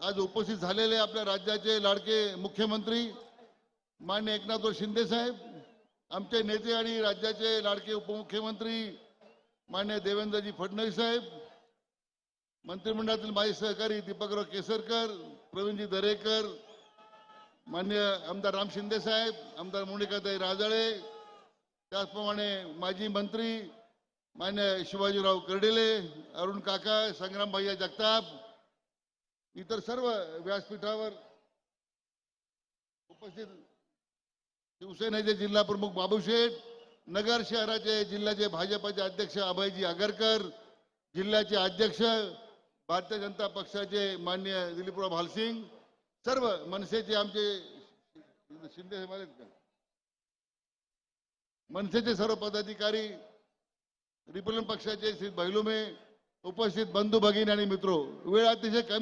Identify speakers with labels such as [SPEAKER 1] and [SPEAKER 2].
[SPEAKER 1] आज उपस्थित झालेले आपल्या राज्याचे लाडके मुख्यमंत्री माननीय एकनाथ शिंदे साहेब, आमचे नेते आणि राज्याचे लाडके उपमुख्यमंत्री माननीय देवेंद्रजी फडणवीस साहेब, मंत्रिमंडळातील माझे सहकारी दीपकराव केसरकर, प्रवीणजी दरेकर, माननीय आमदार राम शिंदे साहेब, आमदार मोनिकाताई राजळे, त्याचप्रमाणे माजी मंत्री मान्य शिवाजीराव कर्डिले, अरुण काका, संग्राम भैया जगताप, इतर सर्व व्यासपीठावर उपस्थित शिवसेनेचे जिल्हा प्रमुख बाबू शेठ, नगर शहराचे जिल्ह्याचे भाजपचे अध्यक्ष अभयजी आगरकर, जिल्ह्याचे अध्यक्ष भारतीय जनता पक्षाचे माननीय दिलीपराव भालसिंग, सर्व मनसेचे आमचे शिंदे मनसेचे सर्व पदाधिकारी, रिपब्लिकन पक्षाचे श्री बैलुमे, उपस्थित बंधू भगिनी आणि मित्रो, वेळ अतिशय कमी